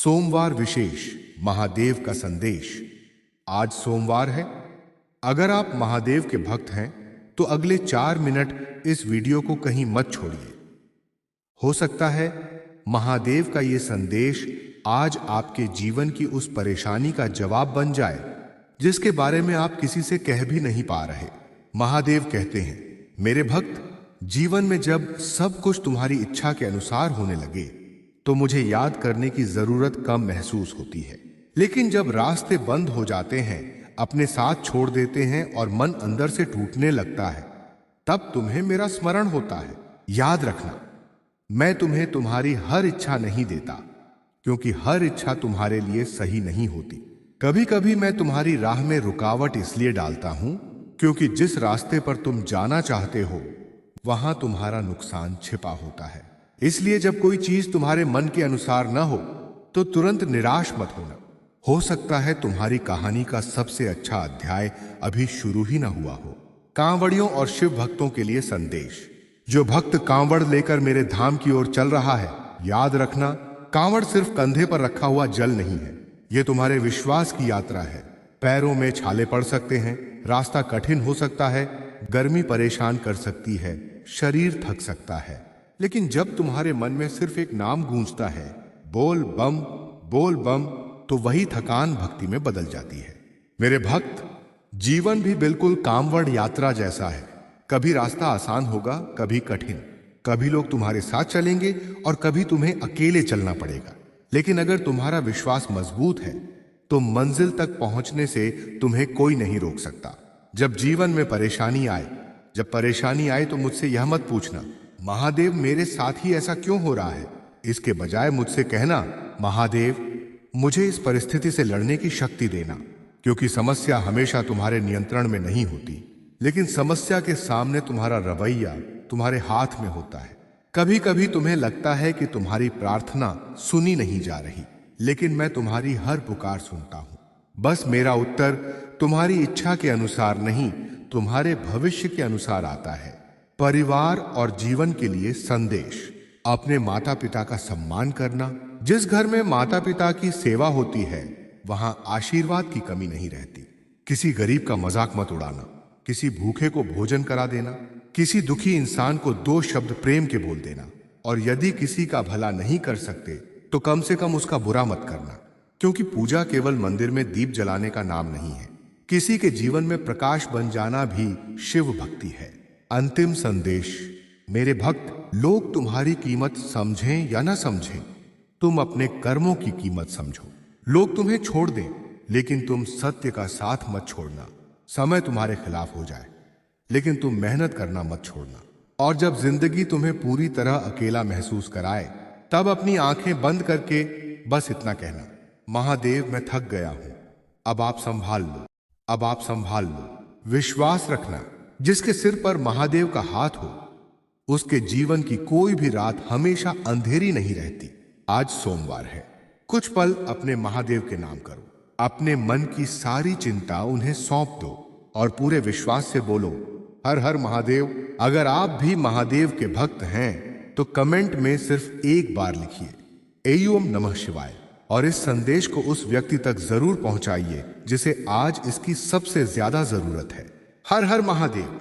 सोमवार विशेष महादेव का संदेश। आज सोमवार है। अगर आप महादेव के भक्त हैं तो अगले 4 मिनट इस वीडियो को कहीं मत छोड़िए। हो सकता है महादेव का ये संदेश आज आपके जीवन की उस परेशानी का जवाब बन जाए जिसके बारे में आप किसी से कह भी नहीं पा रहे। महादेव कहते हैं, मेरे भक्त, जीवन में जब सब कुछ तुम्हारी इच्छा के अनुसार होने लगे तो मुझे याद करने की जरूरत कम महसूस होती है, लेकिन जब रास्ते बंद हो जाते हैं, अपने साथ छोड़ देते हैं और मन अंदर से टूटने लगता है, तब तुम्हें मेरा स्मरण होता है। याद रखना, मैं तुम्हें तुम्हारी हर इच्छा नहीं देता, क्योंकि हर इच्छा तुम्हारे लिए सही नहीं होती। कभी कभी मैं तुम्हारी राह में रुकावट इसलिए डालता हूं क्योंकि जिस रास्ते पर तुम जाना चाहते हो वहां तुम्हारा नुकसान छिपा होता है। इसलिए जब कोई चीज तुम्हारे मन के अनुसार न हो तो तुरंत निराश मत होना। हो सकता है तुम्हारी कहानी का सबसे अच्छा अध्याय अभी शुरू ही ना हुआ हो। कांवड़ियों और शिव भक्तों के लिए संदेश। जो भक्त कांवड़ लेकर मेरे धाम की ओर चल रहा है, याद रखना, कांवड़ सिर्फ कंधे पर रखा हुआ जल नहीं है, यह तुम्हारे विश्वास की यात्रा है। पैरों में छाले पड़ सकते हैं, रास्ता कठिन हो सकता है, गर्मी परेशान कर सकती है, शरीर थक सकता है, लेकिन जब तुम्हारे मन में सिर्फ एक नाम गूंजता है, बोल बम, तो वही थकान भक्ति में बदल जाती है। मेरे भक्त, जीवन भी बिल्कुल कांवड़ यात्रा जैसा है। कभी रास्ता आसान होगा, कभी कठिन, कभी लोग तुम्हारे साथ चलेंगे और कभी तुम्हें अकेले चलना पड़ेगा। लेकिन अगर तुम्हारा विश्वास मजबूत है तो मंजिल तक पहुंचने से तुम्हें कोई नहीं रोक सकता। जब जीवन में परेशानी आए तो मुझसे यह मत पूछना, महादेव मेरे साथ ही ऐसा क्यों हो रहा है। इसके बजाय मुझसे कहना, महादेव मुझे इस परिस्थिति से लड़ने की शक्ति देना, क्योंकि समस्या हमेशा तुम्हारे नियंत्रण में नहीं होती, लेकिन समस्या के सामने तुम्हारा रवैया तुम्हारे हाथ में होता है। कभी कभी तुम्हें लगता है कि तुम्हारी प्रार्थना सुनी नहीं जा रही, लेकिन मैं तुम्हारी हर पुकार सुनता हूं। बस मेरा उत्तर तुम्हारी इच्छा के अनुसार नहीं, तुम्हारे भविष्य के अनुसार आता है। परिवार और जीवन के लिए संदेश। अपने माता पिता का सम्मान करना। जिस घर में माता पिता की सेवा होती है वहां आशीर्वाद की कमी नहीं रहती। किसी गरीब का मजाक मत उड़ाना, किसी भूखे को भोजन करा देना, किसी दुखी इंसान को 2 शब्द प्रेम के बोल देना, और यदि किसी का भला नहीं कर सकते तो कम से कम उसका बुरा मत करना, क्योंकि पूजा केवल मंदिर में दीप जलाने का नाम नहीं है। किसी के जीवन में प्रकाश बन जाना भी शिव भक्ति है। अंतिम संदेश। मेरे भक्त, लोग तुम्हारी कीमत समझें या ना समझें, तुम अपने कर्मों की कीमत समझो। लोग तुम्हें छोड़ दें, लेकिन तुम सत्य का साथ मत छोड़ना। समय तुम्हारे खिलाफ हो जाए, लेकिन तुम मेहनत करना मत छोड़ना। और जब जिंदगी तुम्हें पूरी तरह अकेला महसूस कराए, तब अपनी आंखें बंद करके बस इतना कहना, महादेव मैं थक गया हूं, अब आप संभाल लो। विश्वास रखना, जिसके सिर पर महादेव का हाथ हो उसके जीवन की कोई भी रात हमेशा अंधेरी नहीं रहती। आज सोमवार है, कुछ पल अपने महादेव के नाम करो। अपने मन की सारी चिंता उन्हें सौंप दो और पूरे विश्वास से बोलो, हर हर महादेव। अगर आप भी महादेव के भक्त हैं तो कमेंट में सिर्फ एक बार लिखिए, एयू नमः शिवाय, और इस संदेश को उस व्यक्ति तक जरूर पहुंचाइए जिसे आज इसकी सबसे ज्यादा जरूरत है। हर हर महादेव।